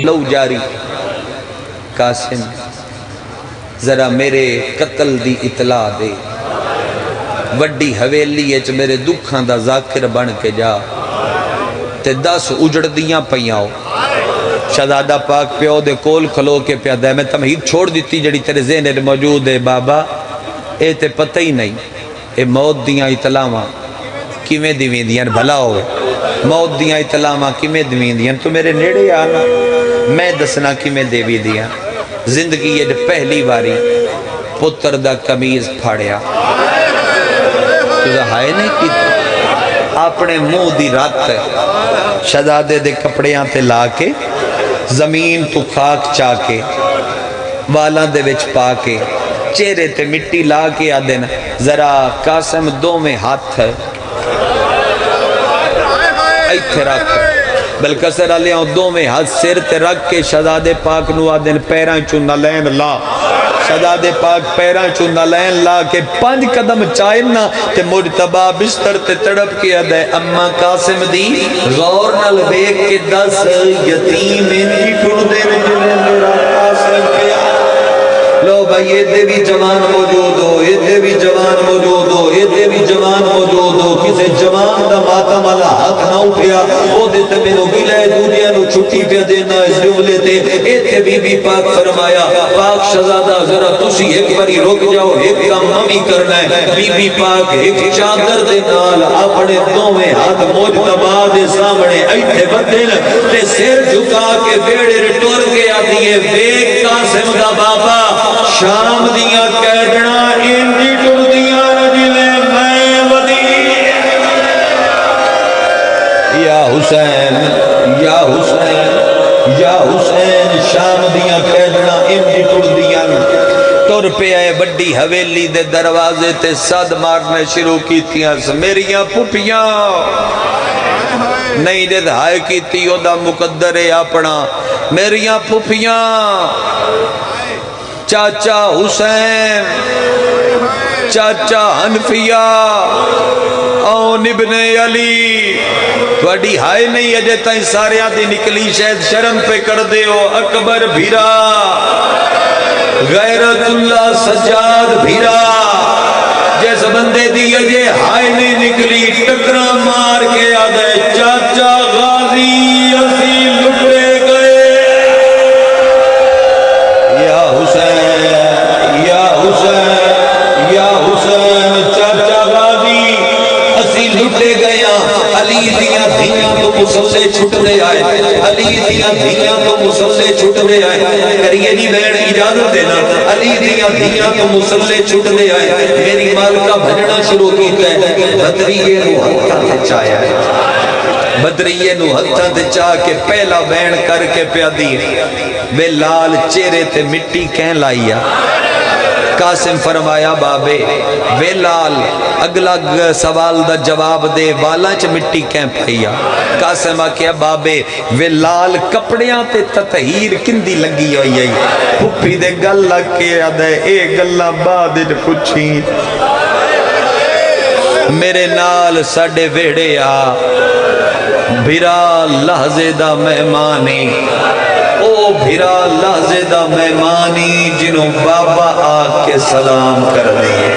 لو جاری قاسم ذرا میرے قتل دی اطلاع دے وڈی حویلی اچ میرے دکھاں دا ذاکر بن کے جا تے 10 اجڑ دیاں پیاؤ شہزادہ پاک پیو دے کول کھلو کے پیادہ ہے میں تمہید چھوڑ دیتی جڑی تیرے ذہن میں موجود ہے بابا اے تے پتہ ہی نہیں اے موت دیاں اطلاعاں کیویں دیویں دیاں بھلا ہوئے موت دیاں اطلاعاں کیویں دیویں دیاں تو میرے نیڑے آنا میں دسنا کیویں دیوی دیاں زندگی یہ پہلی باری پتر دا قمیض پھاڑیا تو ہائے نہیں کی اپنے منہ دی رات شہزادے دے کپڑیاں تے لا کے زمین تو خاک چا کے والاں دے وچ پا کے چہرے تے مٹی لا کے آدن ذرا قاسم دو میں ہاتھ ایتھے رکھ بلکہ سر علیہ دو میں ہاتھ سر تے رکھ کے شہزادے پاک نو آدن پیران چون نلین لا شہزادے پاک پیران چون نلین لا کے 5 قدم چائنا تے مجتبہ بستر تے تڑپ کے آدھے اما قاسم دی غور نل بیک کے 10 یتیم انہی ٹھوڑ دے رجلے میرا قاسم پیا لو بھائی یہ دیوی جوان موجود ہو یہ دیوی جوان موجود ہو یہ دیوی جوان موجود ہو کسے جوان دا ماتم والا ہاتھ نہ اٹھیا وہ دیتے میں نو گلے دنیا نو چھٹی پہ دینا اس جملے تے ایتھے بی بی پاک فرمایا پاک شہزادہ ذرا تسی ایک باری رک جاؤ ایک کام ہمیں کرنا ہے بی بی پاک ایک چادر دے نال اپنے دوویں ہاتھ مجتبی دے سامنے ایتھے بدل تے سر جھکا کے بیڑے ٹر کے آدھی ہے ویک قاسم دا بابا شام دیاں قیدنا انجی ٹر دیاں رجلے میں ودی یا حسین یا حسین یا حسین شام دیاں قیدنا انجی ٹر دیاں ٹر پہ آئے بڑی حویلی دے دروازے تے صد مارنے شروع کیتیاں میریاں پھپیاں نہیں دے دھائے کیتی او دا مقدر اپنا میریاں پھپیاں چاچا حسین چاچا حنفیہ اون ابن علی تھوڑی ہائے نہیں اجے تائیں سارے آدھی نکلی شاید شرم پہ کر دے ہو اکبر بھیرا غیرت اللہ سجاد بھیرا جیس بندے دی اجے ہائے نہیں نکلی ٹکرا مار کے آدھے چاچا غازی اسی لٹے گئے یا حسین یا حسین چاچا غازی اسی لٹے گیا علی دیاں دھیاں تو مسلے چھٹ دے آئے علی دیاں دھیاں تو مسلے چھٹ دے آئے کریے نہیں بین اجازت دینا علی دیاں دھیاں تو مسلے چھٹ دے آئے میری مالکہ بھجنا شروع کیتا ہے بدریے نو ہتھا تے چایا ہے بدریے نو ہتھا تے چاہ کے پہلا بین کر کے پیا دی وے لال چہرے تے مٹی کہیں لائیا قاسم فرمایا بابے وے لال اگلا سوال دا جواب دے والا چ مٹی کہیں پھیا قاسم آکیا بابے وے لال کپڑیاں تے تطہیر کندی لگی ہوئی ہے پھپی دے گل لگ کے آدھے اے گلہ بعد پچھی میرے نال ساڑے ویڑے آ بھیرا لحظے دا مہمانی او بھیرا لحظے دا مہمانی جنہوں بابا آ کے سلام کر دیئے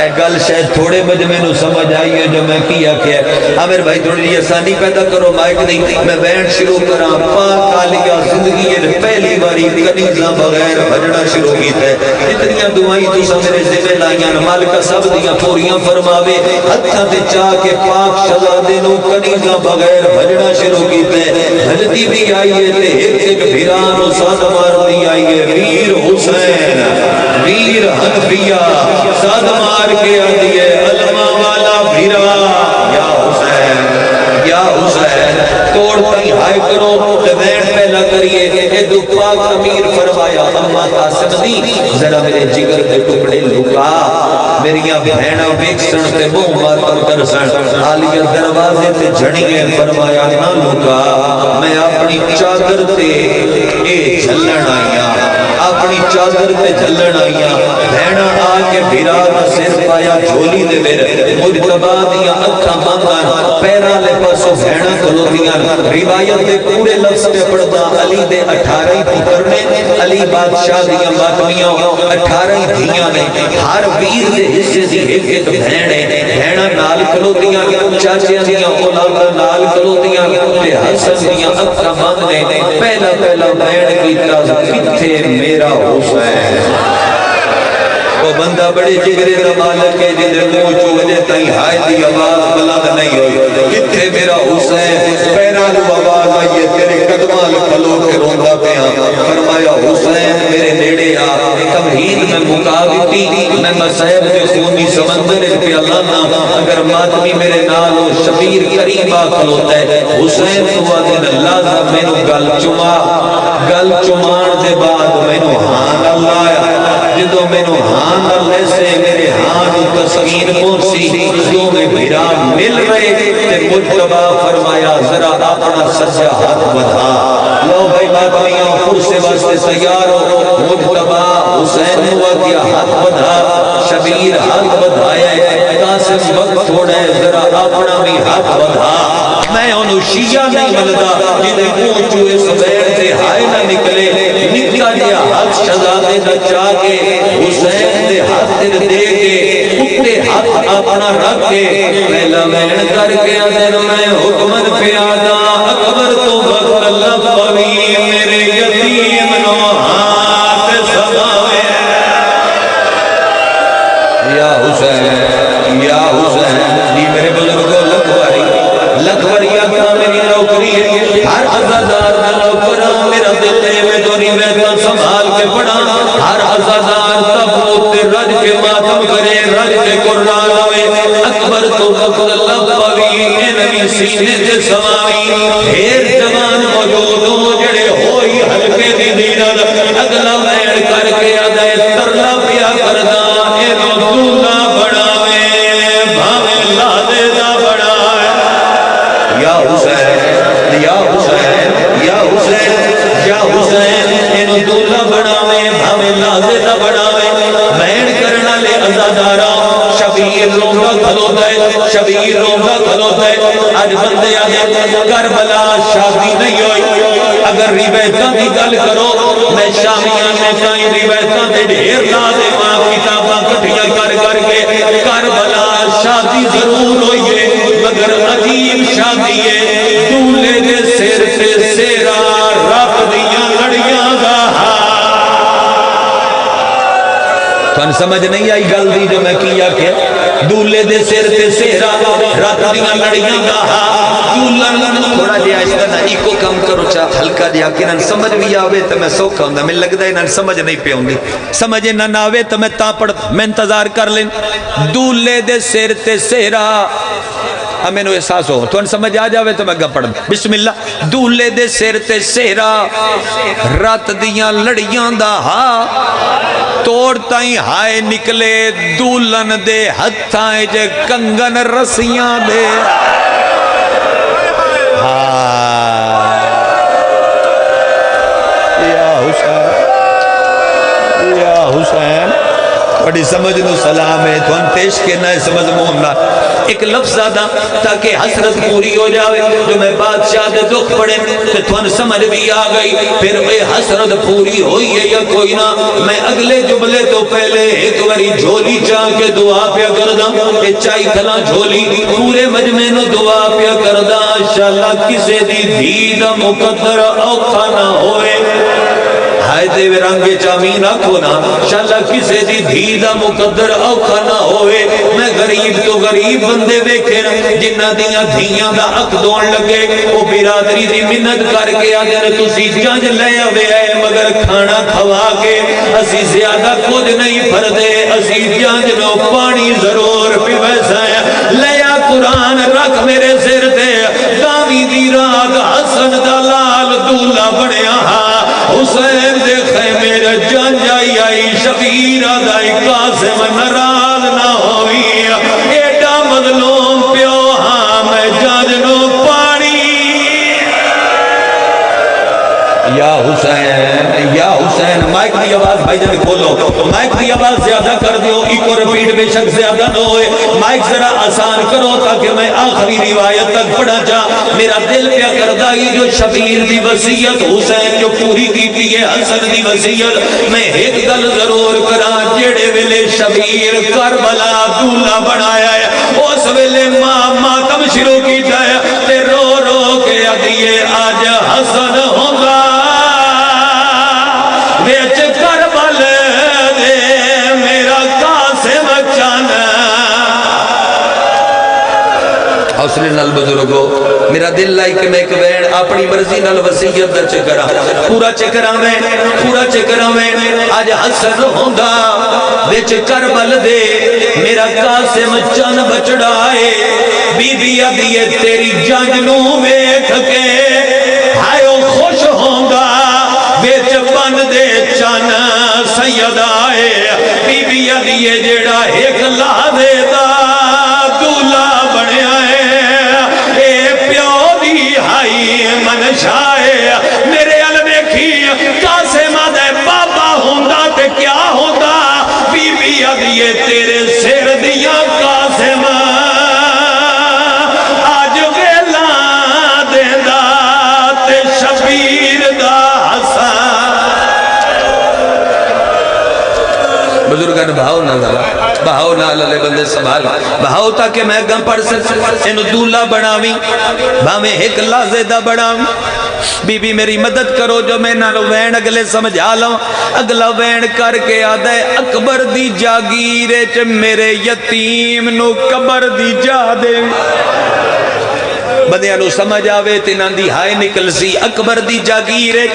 اے گل شاید تھوڑے مجمع نو سمجھ آئی ہے جو میں کیا کہ عامر بھائی تھوڑی جی آسانی پیدا کرو مائک نہیں میں بینڈ شروع کرا پاک آلیا زندگی یہ پہلی باری کنیزاں بغیر بھجنا شروع کیتا ہے اتنیاں دعائیں تو سا میرے ذمہ لائیاں مالکہ سب دیاں پوریاں فرماوے ہتھاں تے چاہ کے پاک شہزادے نو کنیزاں بغیر بھجنا شروع کیتا ہے بھجدی بھی آئی ہے تے ایک بھیران و ساد مار دی آئی ہے ویر حسین ویر حنفیہ ساد مار کے آدھی ہے علمہ والا بھیرا یا حسین توڑ پئی ہائے کرو دبین پہلا کریے اے دو پاک امیر فرمایا اما قاسم دی ذرا میرے جگر دے ٹکڑے لکا میریاں بہنہ بیکسن تے منہ ماتم کرسن آلیہ دروازے تے جھڑیے فرمایا نہ لکا میں اپنی چادر تے اے جھلن آیا اپنی چادر چادر تے جھلن آئیاں بہنا آ کے بھیرا دا سر پایا جھولی دے میرے مجتبا دیا اکھاں بندان پیرا لے پاسو بہنا کھلوتیاں روایت دے پورے لفظ پہ پڑھتا علی دے 18 ہی پتر نے علی بادشاہ دیا ماتمیاں 18 ہی دھیاں نے ہر ویر دے حصے دی ایک ایک بہنے بہنا نال کھلوتیاں چاچیاں دیا اولادا نال کھلوتیاں تے حسن دیا اکھاں بند نے پہلا بہن کی تاز کتھے میرا حسین وہ بندہ بڑے جگرے دا مالک ہے جدے منہ چوجے تائیں ہائے دی آواز بلند نہیں ہوئی کتھے میرا حسین پیران آواز آئیے تیرے قدمال کھلو کے روندہ پیا فرمایا حسین میرے نیڑے آ تمہید میں مقابطی میں مسائب کے خونی سمندر پہ لانا اگر ماتمی میرے نالو شبیر قریبا کھلوتا ہے حسین تو دن اللہ دا مینو گل چمان دے بعد مینو ہان اللہ آیا جدو مینو ہان اللہ سے میرے ہان تسکین پہنچی دو میں بھیرا مل رہے تے مجتبہ فرمایا ذرا اپنا سجا ہاتھ بدھا لو بھائی ماتمیاں فرسے واسطے تیار ہو مجتبہ حسین ہوا کیا ہاتھ بدھا شبیر ہاتھ بدھایا ہے قاسم وقت تھوڑا ہے ذرا اپنا بھی ہاتھ بدھا میں انہوں شیعہ نہیں ملدا جنہیں منہ چوئے سبیر سے ہائے نہ نکلے نکا دیا ہاتھ شہزادے نہ چاہ کے حسین دے ہاتھ دے کے اٹھے ہاتھ اپنا رکھ کے پہلا بہن کر کے ادھر میں حکمت پہ آدھا اکبر تو وقت اللہ پوی میرے یتیم نو ہاتھ سباوے یا حسین جی میرے بزرگوں لکھواری آتا میری نوکری ہے ہر عزادار میں نوکرہ میرا دل ہے میں دونی ویدہ سنبھال کے پڑھا ہر عزادار تبوت رج کے ماتم کرے رج کے قرآن ہوئے اکبر تو وقت اللہ پاوی اے نبی سینے سے سماوی پھر جوان موجودوں جڑے ہوئی حلقے دی دیرد اگلا مین کر کے آدھے ترلا پیا کردہ اے نوزولہ بڑھاوے بھاوے لادے دا بڑھائے یا حسین یا حسین یا حسین یا حسین انہوں دولہ بڑھاوے بھاوے لازے دا بڑھاوے بہن کرنا لے ازادارا شبیر روندہ کھلوتا ہے شبیر روندہ کھلوتا ہے آج بندے آگے کربلا شادی نہیں ہوئی اگر روایتاں دی گل کرو میں شامیاں میں کہیں روایتاں دے ڈھیر لا دے ماں کتاباں کٹھیاں کر کے کربلا شادی ضرور ہوئی ہے مگر عجیب شادی ہے دولے دے سر تے سیرا رب دیاں لڑیاں دا تو سمجھ نہیں آئی گل دی جو میں کیا کہ دولے دے سر تے سیرا رب دیاں لڑیاں دا تھوڑا جی آئیستا نا ایکو کم کرو چاہ ہلکا جی آکے نا سمجھ بھی آوے تو میں سوکھا ہوں میں لگ دا ہے نا سمجھ نہیں پہ ہوں گی سمجھے نہ آوے تو میں تا پڑھ میں انتظار کر لیں دولے دے سر تے سیرا ہمیں نو احساس ہو تو ان سمجھ آ جاوے تو میں گا پڑھ بسم اللہ دولے دے سر تے سیرا رات دیاں لڑیاں دا توڑ تائیں ہائے نکلے دولن دے ہتھائیں جے کنگن رسیاں دے یا حسین بڑی سمجھ نو سلام ہے تو انتیش کے نئے سمجھ محمد ایک لفظ آدھا تاکہ حسرت پوری ہو جاوے جو میں بادشاہ دے دکھ پڑے تو ان سمجھ بھی آگئی پھر اے حسرت پوری ہوئی ہے یا کوئی نہ میں اگلے جملے تو پہلے ایک باری جھولی چاہ کے دعا پیا کردہ اے چائی کھلا جھولی پورے مجمع نو دعا پیا کردہ انشاءاللہ کسے دی دید مقدر اوکھا نہ ہوئے ہائے دے رنگے چامین آکھو نا شاءاللہ کسے دی دھیدہ مقدر اوکھا نہ ہوئے میں غریب تو غریب بندے دیکھے جنہ دیاں دھیاں دا اک دون لگے وہ برادری دی منت کر کے آدھر تسی جنج لے ہوئے ہے مگر کھانا کھوا کے اسی زیادہ کچھ نہیں پھردے اسی جنج نو پانی ضرور پی ویسا ہے لیا قرآن رکھ میرے سر دے دامی دی رات حسن دلال دولہ بڑیا حسین دیکھے میرے جان جائی آئی شبیر آدھائی قاسم نراز نہ ہوئی ایڈا مظلوم پیو ہاں میں جاننو پانی یا حسین یا حسین. مائک کی آواز بھائی جان کھولو, مائک کی آواز زیادہ کر دیو, ایک اور ریپیٹ بے شک زیادہ نہ ہوئے. مائک ذرا آسان کرو تاکہ میں آخری روایت تک پڑھا جا. میرا دل پیا کردا یہ جو شبیر دی وصیت حسین جو پوری کی ہے حسن دی وصیت, میں ایک گل ضرور کرا. جڑے ویلے شبیر کربلا دولہ بنایا ہے اس ویلے ماتم شروع کی جائے تے رو رو کے ادیے آج حسن ہوگا ویچ کربل دے میرا قاسم چن. حوصلے نال بزرگو, میرا دل لائی کہ میں ایک وین اپنی مرضی نال وسیعت دا چکرا پورا چکرا وین پورا چکرا وین آج حسن ہوندا وچ کربل دے میرا قاسم چن بچڑائے. بی بی ادیے تیری جنج نو ویکھ کے ہائیو خوش ہوندا وچ بن دے چن سید آئے. بی بی ادیے جیڑا ایک لحظے دا دولہ بنیا ہے منشائے. میرے علمے کی قاسم دے بابا ہوندہ تے کیا ہوندہ بی بی ادیے تیرے سر دیا قاسم آج ویلا دیندہ تے شبیر دا حسن. بزرگان بہاؤ نہ ذرا بہاؤ نہ للے بندے سنبھال بہاؤ تاکہ میں گم پڑھ سکتا انہوں دولہ بڑھاویں بھامیں ایک لازدہ بڑھاویں. بی بی میری مدد کرو جو میں نہ وین اگلے سمجھا لوں. اگلا وین کر کے آدھے اکبر دی جاگیرے چ میرے یتیم نو قبر دی جا دے. بندیاں نو سمجھ آوے تینان دی ہائے نکل سی. اکبر دی جاگیرے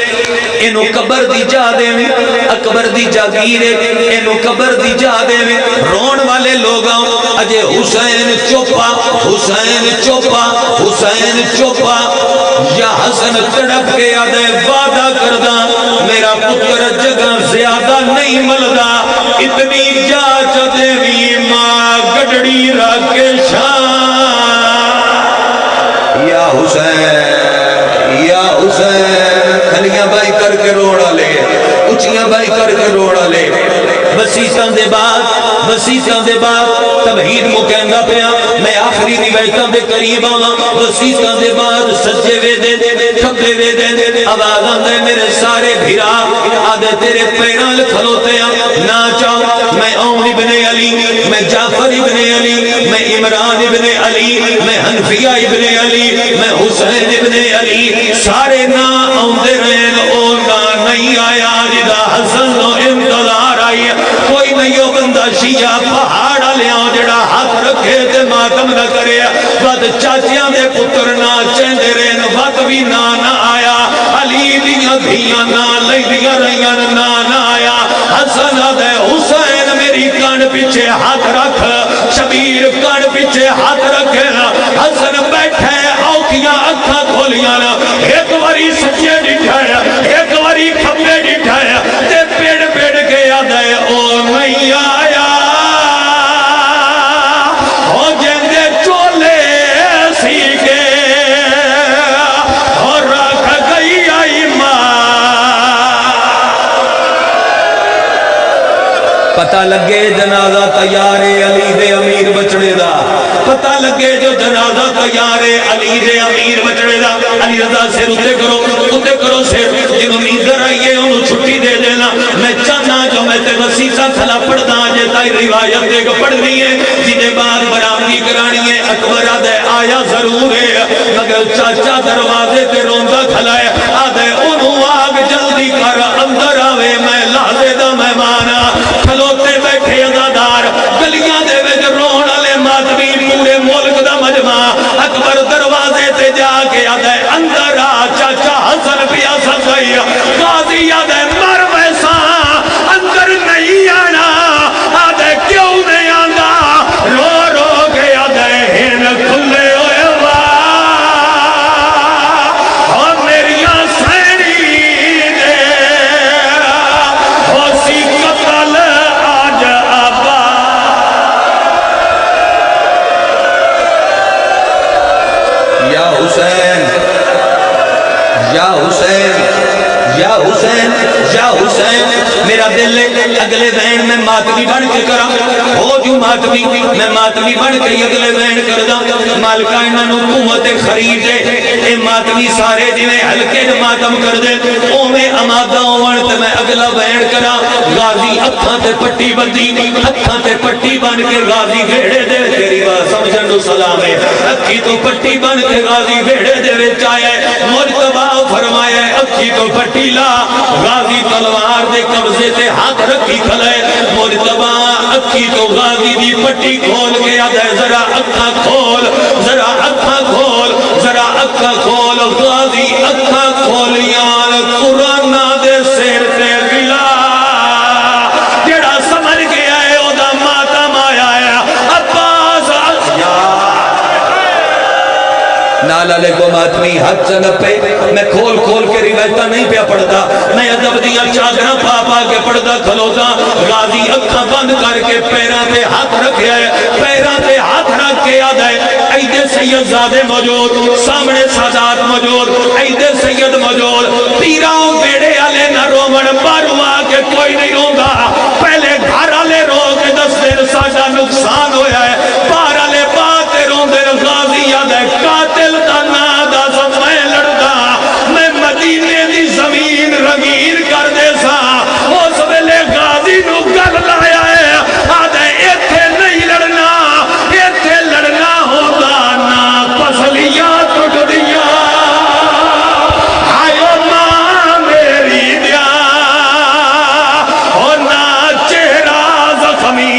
انو قبر دی جا دے میں اکبر دی جاگیرے انو قبر دی جا دے میں. رون والے لوگاں اجے حسین چوپا حسین چوپا حسین چوپا یا حسن تڑپ کے آدھے وعدہ کردہ میرا پتر جگہ زیادہ نہیں ملدہ اتنی جاچ دیوی ماں گڑڑی رکھ کے شان. یا حسین یا حسین کھلیاں بائی کر کے روڑا لے اچھیاں بائی کر کے روڑا لے. وسیطان دے بعد تمہید مکہنگا پیا میں آخری روایتاں دے قریب آواں. وسیطان دے بعد سجے وے دے کھبے وے دے آواز آندے میرے سارے بھیرا آدھے تیرے پیران کھلوتے ہیں نہ چاہوں. میں اون ابن علی میں جعفر ابن علی میں عمران ابن علی میں حنفیہ ابن علی میں حسین ابن علی سارے نا آندے رہن او نا نہیں آیا جدا حسن نو انتظار آئی. کوئی نہیں ہو بندہ شیعہ پہاڑا لیا جڑا ہاتھ رکھے تے ماتم نہ کرے. بد چاچیاں دے پتر نہ چیندے رہن وقت بھی نہ آیا. علی دیاں دھیاں نہ لئی دیاں رہیاں نہ آیا. حسن دے حسین میری کان پیچھے ہاتھ رکھ شبیر کان پیچھے ہاتھ رکھے. حسن بیٹھے اوکیاں اکھاں کھولیاں ایک واری سچے ڈٹھایا ایک واری کھبے ڈٹھایا تے پیڑ پیڑ کے آدھے او نہیں آیا. ہو جندے چولے سی کے اور رکھ گئی آئی ماں. پتہ لگے جنازہ تیار علی دے امیر بچڑے دا. پتہ لگے جو جنازہ تیار علی دے امیر بچڑے دا. علی رضا سیر اتے کرو سیر جنہوں نیندر آئیے انہوں چھٹی دے دینا. میں چاہنا جو میں تے وسیسہ کھلا پڑھ دا جے تائی روایت دے کو پڑھنی ہے جنہیں بعد برامدی کرانی ہے. اکبر آدھے آیا ضرور ہے مگر چاچا دروازے تے روندہ کھلا ہے آدھے انہوں آگ جلدی کر اندر آوے میں لحظے دا مہمانا. کھلوتے بیٹھے ازادار گلیاں دے وچ رون والے ماتمی پورے ملک دا مجمع. اکبر دروازے تے جا کے آدھے اندر آ چاچا حسن پیا سکئی. قاضی آدھے مر ویسا اندر نہیں آنا. آدھے کیوں نہیں آنا رو رو کے آدھے ہن کھلے ہوئے اور میریاں سینی دے ہو سی قتل آج آبا. یا حسین یا حسین یا حسین یا حسین میرا دل اگلے وین میں ماتمی بن کے کرا ہو جو ماتمی میں ماتمی بن کے اگلے وین کر دا مالکہ انہوں قوت خرید دے اے ماتمی سارے جویں ہلکے ماتم کر دے او میں امادہ ہونے میں اگلا وین کرا غازی اکھاں تے پٹی بندی اکھاں تے پٹی بن کے غازی گھیڑے دے تیری بات سمجھن دو سلام ہے اکھی تو پٹی بن کے غازی گھیڑے دے وچ آیا مرتبہ فرمایا اکھی تو پٹی لا غازی تلوار دے قبضے تے ہاتھ رکھی کھلے مرتبہ اکھی تو غازی دی پٹی کھول کے آدھے ذرا اکھا کھول ذرا اکھا کھول ذرا اکھا کھول غازی اکھا کھولیاں قرآن دے سیر تے گلا جڑا سمجھ گیا ہے او دا ماتم آیا ہے عباس نالا لے کو ماتمی حد سے نہ پہ میں کھول کھول کے روایتہ نہیں پہ پڑھتا میں ادب دیا چادرہ پاپا کے پڑھتا کھلوتا غازی اکھا بند کر کے پیران پہ ہاتھ رکھے ہے پیران پہ ہاتھ رکھ کے یاد ہے عید سید زادے موجود سامنے سادات موجود عید سید موجود پیراؤں بیڑے آلے نہ رومن باروا کے کوئی نہیں رونگا پہلے گھر آلے رو کے 10 دن ساجا نقصان ہویا ہے بار آلے باتے روندے غازی یاد ہے قاتل دا نادا سا میں لڑدا میں مدینے دی زمین رنگین کر دے سا اس ویلے غازی نو گل لایا ہے آدھے ایتھے نہیں لڑنا ایتھے لڑنا ہوگا نا پسلیاں ٹوٹ دیا آئیو ماں میری دیا اور نا چہرہ زخمی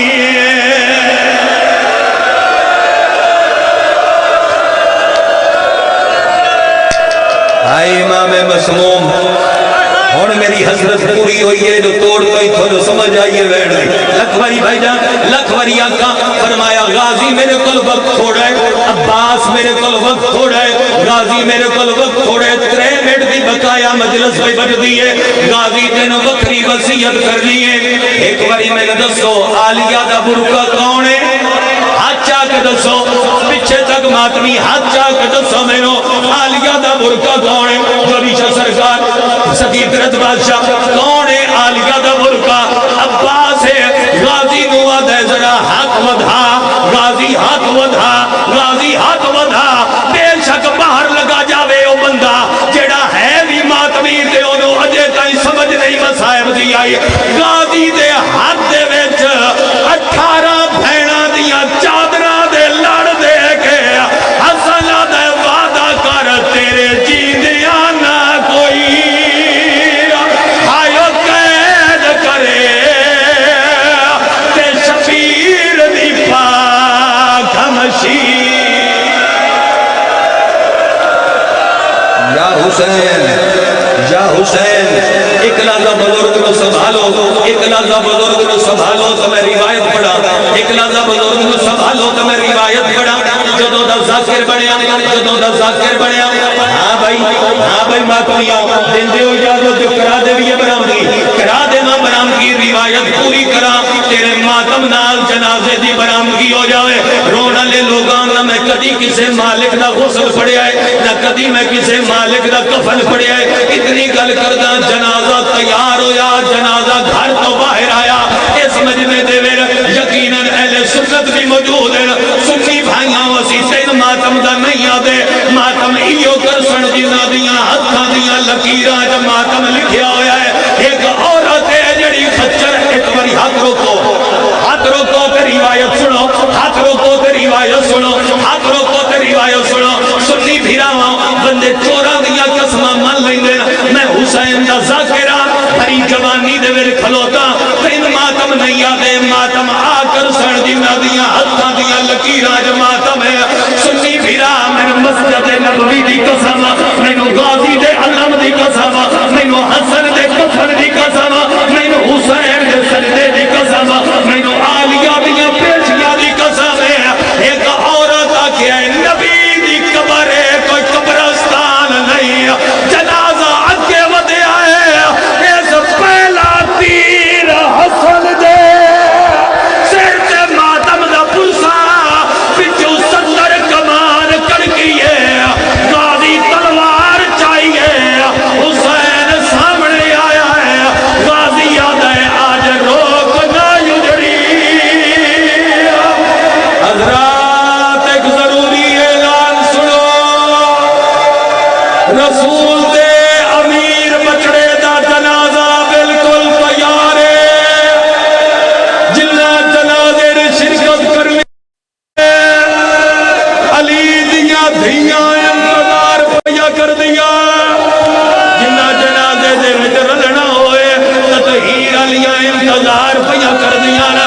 آئی امام مسموم اور میری حضرت پوری ہوئی ہے جو توڑ تو ہی تھوڑو سمجھ آئیے بیڑ دی لکھوری بھائی جان لکھوری آقا فرمایا غازی میرے کل وقت تھوڑا ہے عباس میرے کل وقت تھوڑا ہے غازی میرے کل وقت تھوڑا ہے 3 منٹ دی بقایا مجلس پہ بڑھ دیئے غازی تین وقتی وسیعت کر دیئے ایک باری میں دسو آلیہ دا برکہ کون ہے ہاتھ چاہ کے دسو پیچھے تک ماتمی ہاتھ چاہ کے دسو میں نو آلیہ دا برکہ کون ہے جوریشہ سرکار سکیت رت بادشاہ کون ہے آلیہ دا برکہ عباس ہے غازی نوہ دے ذرا ہاتھ ودھا غازی ہاتھ ودھا غازی ہاتھ ودھا بے شک باہر لگا جاوے او بندہ جیڑا ہے بھی ماتمی تے انہوں اجے تائی سمجھ نہیں مسائب دی آئی غازی دے ہاتھ دے ویچ 18 بھینا دیا چادرہ دے لڑ دے کے حسنہ دے وعدہ کر تیرے جیندیاں نہ کوئی آئیو قید کرے تے شفیر دی پاک ہمشی یا حسین یا حسین ایک لحظہ بزرگ کو سنبھالو ایک لحظہ بزرگ کو سنبھالو تو میں روایت پڑھا ایک لحظہ بزرگ کو سنبھالو تو میں روایت پڑھا جدو دا ذاکر بڑھیا جدو دا ذاکر بڑھیا ہاں بھائی ماتمیاں دن دے ہو جادو جو کرا دے بھی برامدگی کرا دے ماں برامدگی روایت پوری کرا تیرے ماتم نال جنازے دی برامدگی ہو جاوے رونا لے لوگان نہ میں کدی کسے مالک دا غسل پڑے آئے نہ کدی میں کسے مالک دا کفن پڑے آئے اتنی گل کردہ جنازہ تیار ہویا جنازہ گھر تو باہر آیا اس مجمع دے ویر یقیناً اہل سنت بھی موجود ہے سنی بھائیاں وسی تین ماتم دا نہیں آدے ماتم ایو کر سن جنہ دیاں ہتھاں دیاں لکیراں جب ماتم لکھیا ہویا ہے ایک عورت ہے جڑی خچر ایک باری ہاتھ روکو تے روایت سنو ہاتھ روکو تے روایت سنو ہاتھ روکو تے روایت سنو سنی بھیراواں بندے چوراں دیاں قسماں مان لیندے میں حسین دا ذاکرہ ہری جوانی دے ویل کھلوتا تین ماتم نہیں آدے ماتم آ کر سن جنہ دیاں ہتھاں دیاں لکیراں جو ماتم ہے سنی بھیرا میں مسجد نبوی دی قسم میں غازی دے علم دی قسم میں حسن دے کفن دی قسم میں حسین دے سجدے دی قسم میں عالیہ دیاں پیشیاں دی قسم ہے ایک عورت آکے ہے نبی دی قبر ہے کوئی قبرستان نہیں جنازہ آگے ودے آئے اس پہلا تیر حسن دے سر تے ماتم دا پرسا پچھو 70 کمان کڑکی ہے غازی تلوار چاہی رسول دے امیر بچڑے دا جنازہ بالکل تیار ہے، جنہ جنازے نے شرکت کرنی علی دیاں دھیاں انتظار پیا کر دیا، جنہ جنازے دے وچ رلنا ہوئے تطہیر علیاں انتظار پیا کر دیا نا